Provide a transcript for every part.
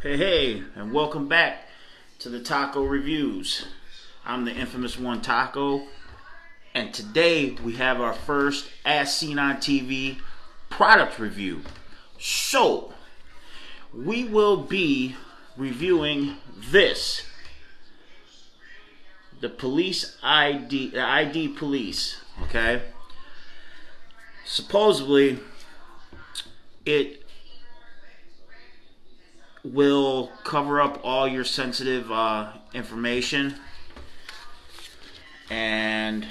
Hey, and welcome back to the Taco Reviews. I'm the infamous One Taco, and today we have our first As Seen on TV product review. So, we will be reviewing this, the the ID Police, okay? Supposedly, it will cover up all your sensitive information. And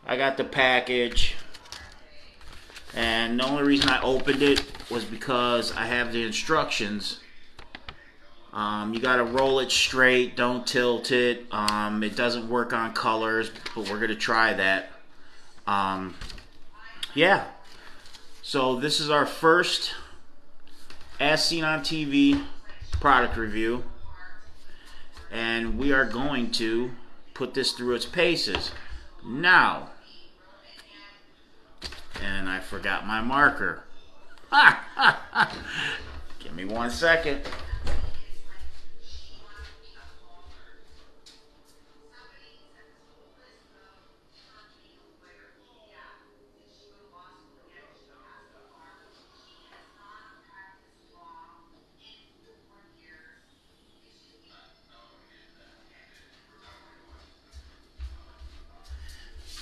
I got the package, and the only reason I opened it was because I have the instructions. You gotta roll it straight, don't tilt it. It doesn't work on colors, but we're gonna try that. Yeah, so this is our first As Seen on TV product review, and we are going to put this through its paces. Now, and I forgot my marker. Give me 1 second.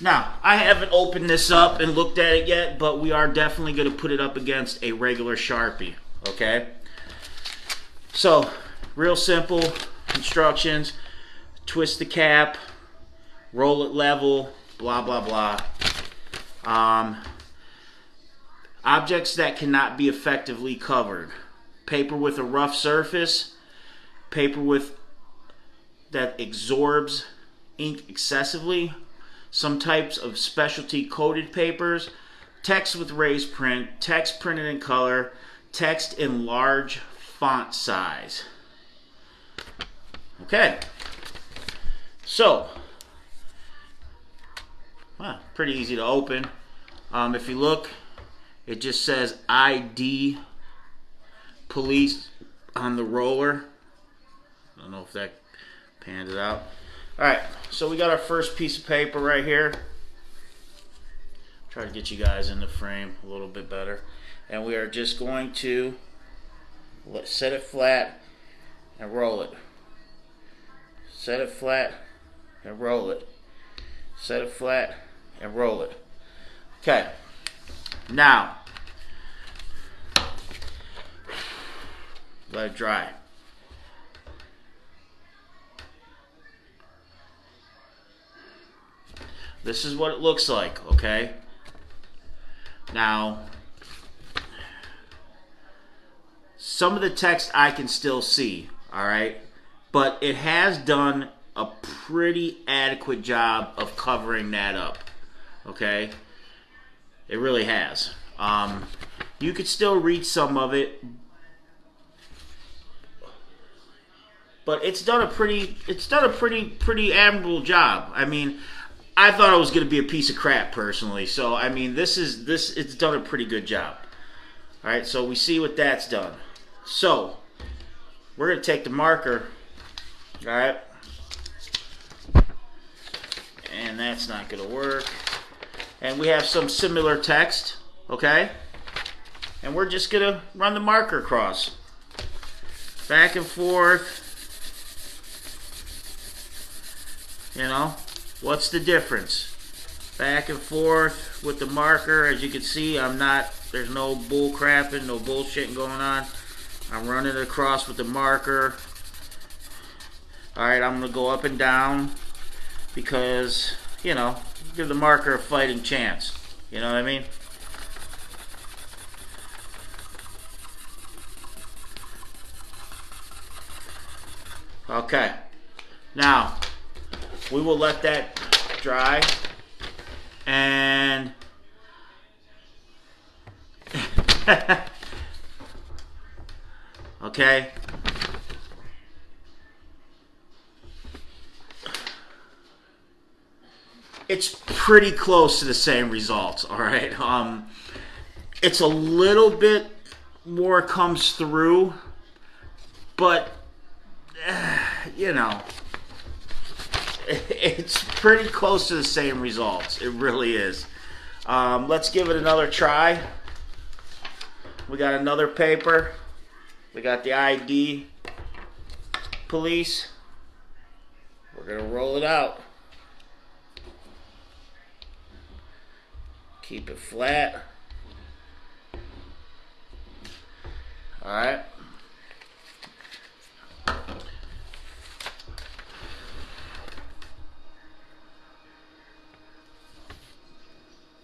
Now, I haven't opened this up and looked at it yet, but we are definitely going to put it up against a regular Sharpie, okay? So, real simple instructions. Twist the cap, roll it level, blah, blah, blah. Objects that cannot be effectively covered. Paper with a rough surface, paper with that absorbs ink excessively, some types of specialty coated papers, text with raised print, text printed in color, text in large font size. Okay, so, well, pretty easy to open. If you look, it just says ID Police on the roller. I don't know if that panned it out. Alright, so we got our first piece of paper right here. Try to get you guys in the frame a little bit better. And we are just going to set it flat and roll it. Set it flat and roll it. Set it flat and roll it. Okay, now let it dry. This is what it looks like, okay? Now, some of the text I can still see, alright? But it has done a pretty adequate job of covering that up, okay? It really has. You could still read some of it, but it's done a pretty admirable job. I mean, I thought it was going to be a piece of crap personally. So I mean, it's done a pretty good job. All right, so we see what that's done. So we're going to take the marker. All right, and that's not going to work. And we have some similar text. Okay, and we're just going to run the marker across, back and forth. You know, what's the difference? Back and forth with the marker. As you can see, there's no bull crapping, no bullshitting going on. I'm running it across with the marker. Alright, I'm going to go up and down because, you know, give the marker a fighting chance. You know what I mean? Okay. Now, we will let that dry, and okay, it's pretty close to the same results. All right, it's a little bit more comes through, But, you know, it's pretty close to the same results. It really is. Let's give it another try. We got another paper. We got the ID police. We're going to roll it out. Keep it flat. Alright.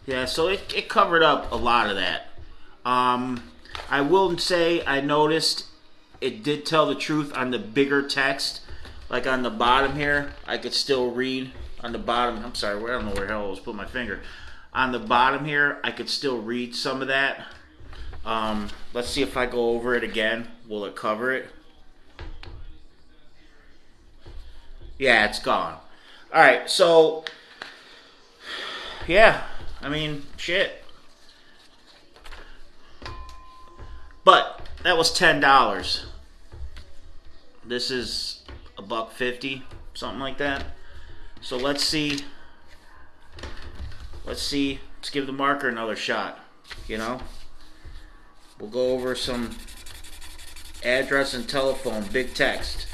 Yeah, so it covered up a lot of that. I will say I noticed it did tell the truth on the bigger text. Like on the bottom here, I could still read on the bottom. I'm sorry, I don't know where the hell I was putting my finger. On the bottom here, I could still read some of that. Let's see if I go over it again. Will it cover it? Yeah, it's gone. Alright, so, yeah, I mean, shit. But that was $10. This is $1.50, something like that. So let's see. Let's give the marker another shot, you know? We'll go over some address and telephone, big text.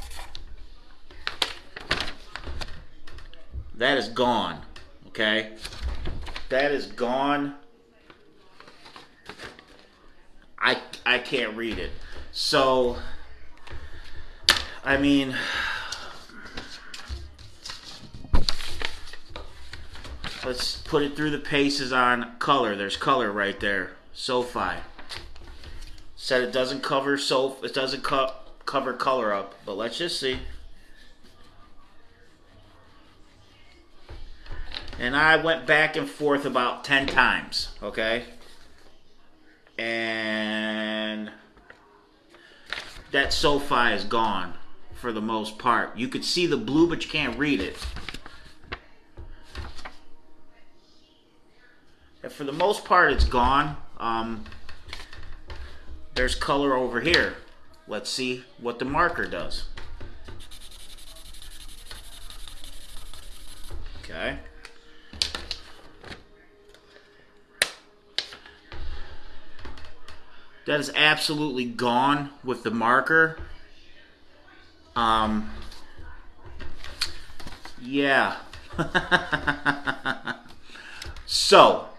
That is gone, okay? That is gone. I can't read it. So, I mean, let's put it through the paces on color. There's color right there. SoFi. Said it doesn't cover it doesn't cover color up, but let's just see. And I went back and forth about 10 times, okay? And that SoFi is gone for the most part. You could see the blue, but you can't read it. And for the most part, it's gone. There's color over here. Let's see what the marker does. Okay. That is absolutely gone with the marker. Yeah. So,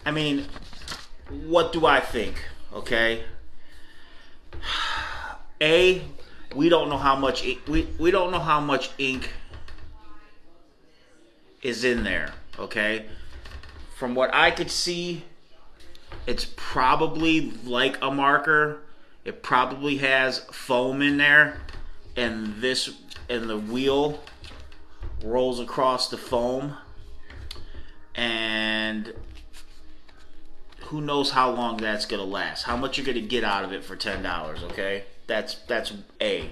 I mean, what do I think? Okay. We don't know how much we don't know how much ink is in there. Okay. From what I could see, it's probably like a marker. It probably has foam in there, and the wheel rolls across the foam, and who knows how long that's gonna last? How much you're gonna get out of it for $10? Okay, that's A.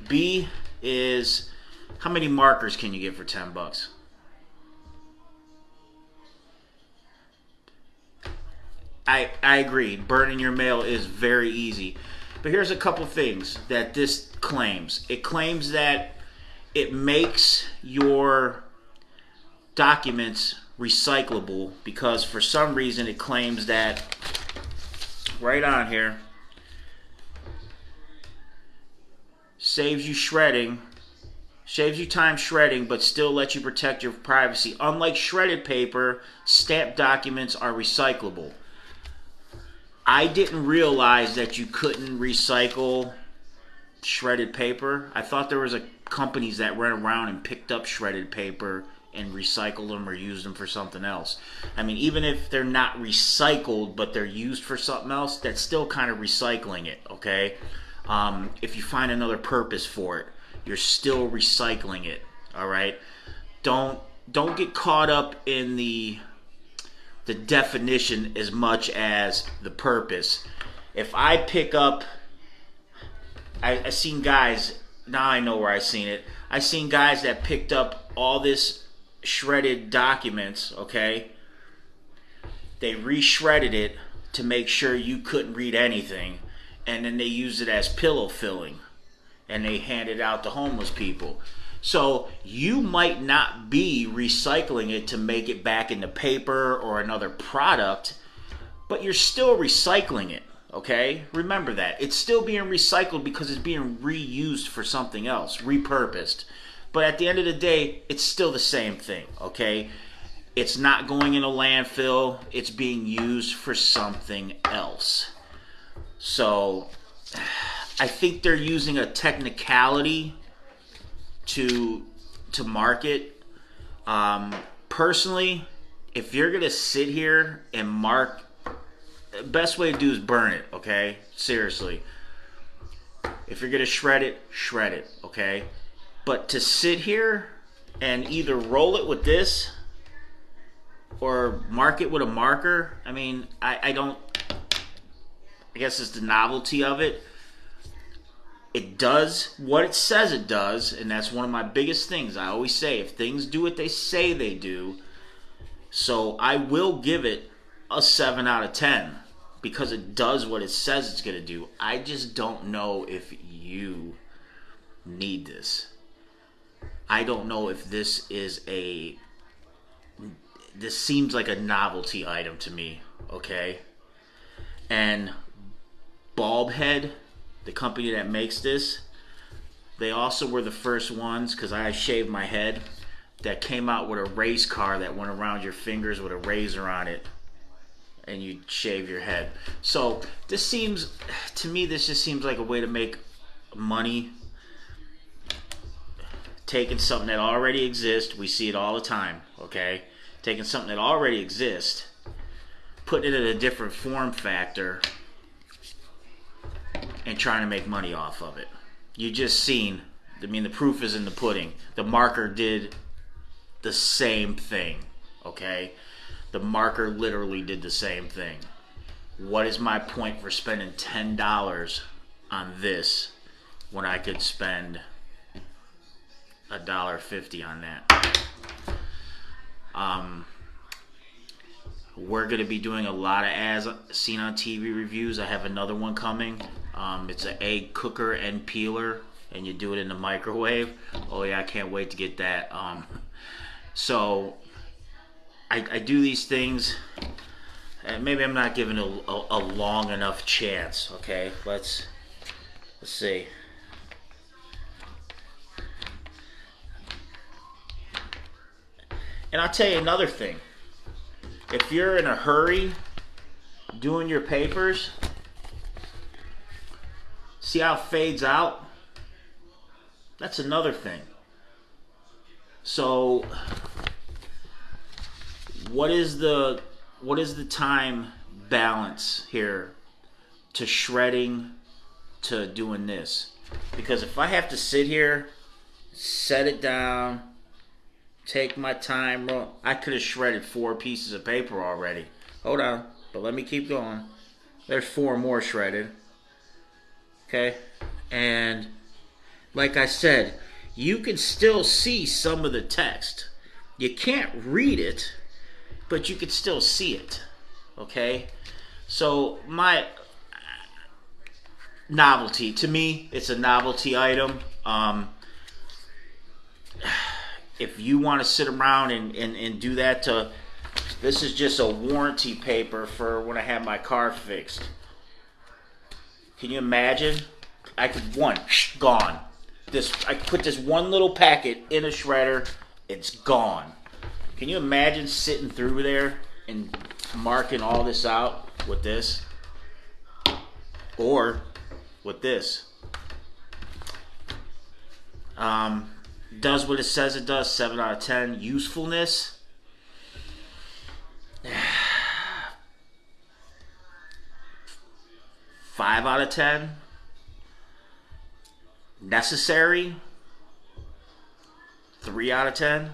B is how many markers can you get for $10? I agree. Burning your mail is very easy. But here's a couple things that this claims. It claims that it makes your documents recyclable because for some reason it claims that right on here saves you time shredding, but still lets you protect your privacy. Unlike shredded paper, stamped documents are recyclable. I didn't realize that you couldn't recycle shredded paper. I thought there was companies that ran around and picked up shredded paper and recycled them or used them for something else. I mean, even if they're not recycled, but they're used for something else, that's still kind of recycling it, okay? If you find another purpose for it, you're still recycling it, all right? Don't get caught up in the definition as much as the purpose. If I pick up, I seen guys, now I know where I seen it. I seen guys that picked up all this shredded documents, okay? They re-shredded it to make sure you couldn't read anything, and then they used it as pillow filling, and they handed it out to homeless people. So you might not be recycling it to make it back into paper or another product, but you're still recycling it, okay? Remember that. It's still being recycled because it's being reused for something else, repurposed. But at the end of the day, it's still the same thing, okay? It's not going in a landfill. It's being used for something else. So I think they're using a technicality to market. Personally, if you're gonna sit here and mark, the best way to do is burn it, okay? Seriously. If you're gonna shred it, okay? But to sit here and either roll it with this or mark it with a marker, I mean, I guess it's the novelty of it. It does what it says it does, and that's one of my biggest things. I always say, if things do what they say they do, so I will give it a 7 out of 10 because it does what it says it's going to do. I just don't know if you need this. I don't know if this seems like a novelty item to me, okay? And Bulbhead, the company that makes this, they also were the first ones, because I shaved my head, that came out with a race car that went around your fingers with a razor on it, and you shave your head. So this seems, to me, this just seems like a way to make money, taking something that already exists. We see it all the time, okay? Taking something that already exists, putting it in a different form factor, and trying to make money off of it. You just seen, I mean, the proof is in the pudding. The marker did the same thing, okay? The marker literally did the same thing. What is my point for spending $10 on this when I could spend $1.50 on that? We're going to be doing a lot of as seen on TV reviews. I have another one coming. It's an egg cooker and peeler, and you do it in the microwave. Oh yeah, I can't wait to get that. So I do these things, and maybe I'm not giving a long enough chance. Okay, let's see. And I'll tell you another thing. If you're in a hurry doing your papers, see how it fades out? That's another thing. So what is the time balance here to shredding to doing this? Because if I have to sit here, set it down, take my time, I could have shredded 4 pieces of paper already. Hold on, but let me keep going. There's 4 more shredded. Okay, and like I said, you can still see some of the text. You can't read it, but you can still see it. Okay, so my novelty, to me, it's a novelty item. If you want to sit around and do that, this is just a warranty paper for when I have my car fixed. Can you imagine? I could, gone. I could put this one little packet in a shredder, it's gone. Can you imagine sitting through there and marking all this out with this? Or with this. Does what it says it does, 7 out of 10. Usefulness, 5 out of 10. Necessary, 3 out of 10.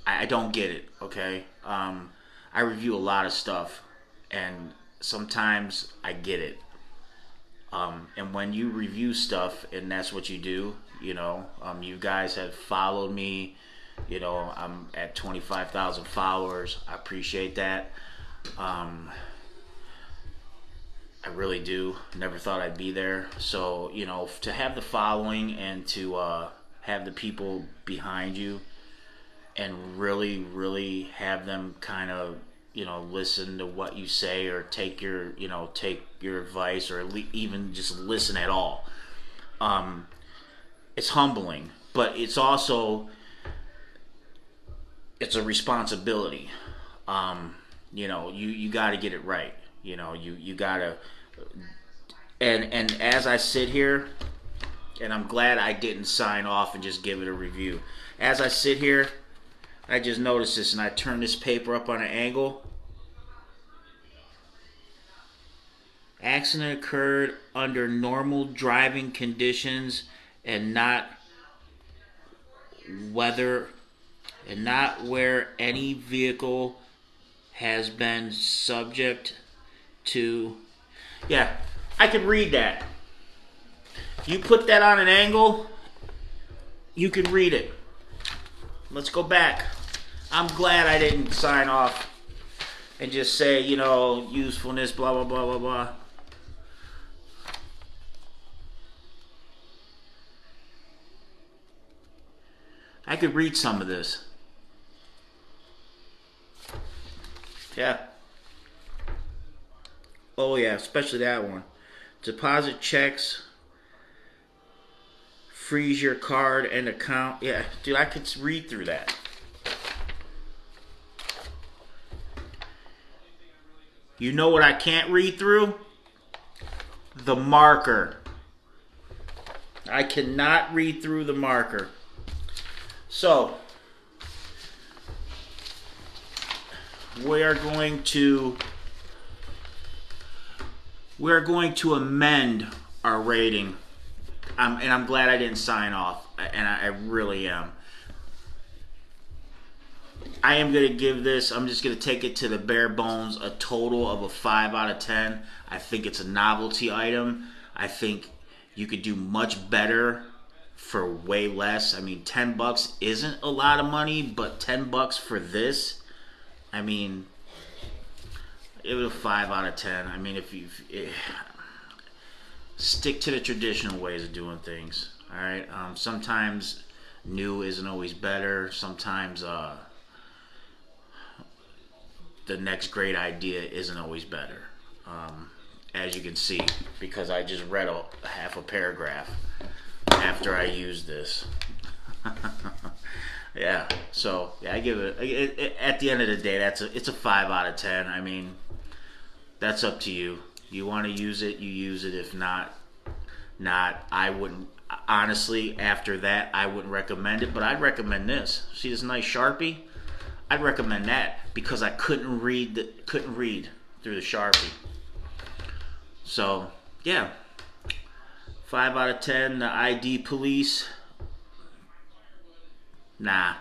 I don't get it, okay? I review a lot of stuff, and sometimes I get it. And when you review stuff and that's what you do, you know, you guys have followed me, you know, I'm at 25,000 followers. I appreciate that. Um, I really do. Never thought I'd be there. So, to have the following and to have the people behind you and really, really have them kind of, listen to what you say or take your advice or even just listen at all. It's humbling, but it's a responsibility. You got to get it right. You got to, and as I sit here, and I'm glad I didn't sign off and just give it a review. As I sit here, I just noticed this, and I turn this paper up on an angle. Accident occurred under normal driving conditions and not whether and not where any vehicle has been subject to. Yeah, I could read that. You put that on an angle, you can read it. Let's go back. I'm glad I didn't sign off and just say, usefulness, blah, blah, blah, blah, blah. I could read some of this. Yeah. Oh, yeah, especially that one. Deposit checks, freeze your card and account. Yeah, dude, I could read through that. You know what I can't read through? The marker. I cannot read through the marker. So, we are going to amend our rating. And I'm glad I didn't sign off, and I really am. I am going to give this, I'm just going to take it to the bare bones, a total of a 5 out of 10. I think it's a novelty item. I think you could do much better for way less. I mean, $10 isn't a lot of money, but $10 for this, I mean, it was a 5 out of 10. I mean, stick to the traditional ways of doing things. All right. Sometimes new isn't always better. Sometimes the next great idea isn't always better. As you can see, because I just read a half a paragraph after I used this. Yeah. So yeah, I give it. At the end of the day, it's a 5 out of 10. I mean, that's up to you. You want to use it, you use it. If not, I wouldn't. Honestly, after that, I wouldn't recommend it. But I'd recommend this. See this nice Sharpie? I'd recommend that because I couldn't read through the Sharpie. So yeah, 5 out of 10. The ID police. Nah,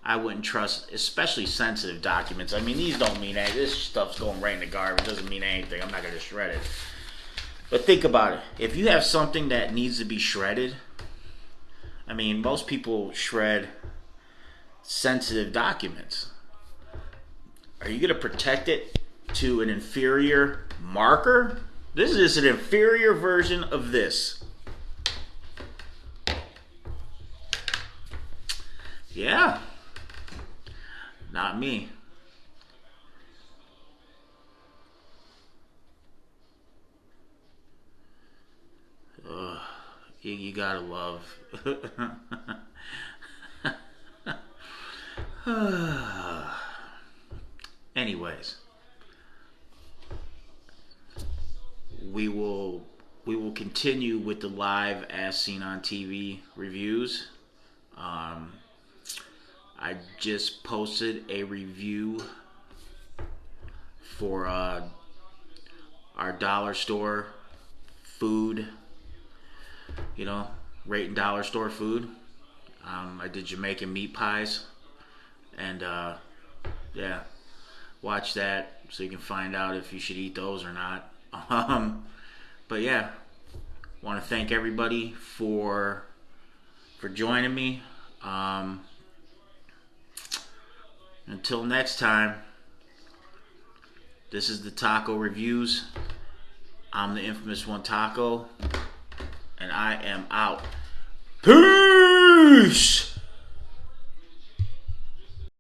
I wouldn't trust, especially sensitive documents. I mean, these don't mean anything. This stuff's going right in the garbage. It doesn't mean anything. I'm not going to shred it. But think about it. If you have something that needs to be shredded, I mean, most people shred sensitive documents. Are you going to protect it to an inferior marker? This is an inferior version of this. Yeah. Not me. You gotta love. Anyways, we will continue with the live as seen on TV reviews. I just posted a review for our dollar store food, rating dollar store food. I did Jamaican meat pies, and yeah, watch that so you can find out if you should eat those or not. But yeah, want to thank everybody for joining me. Until next time. This is the Taco Reviews. I'm the infamous One Taco, and I am out. Peace!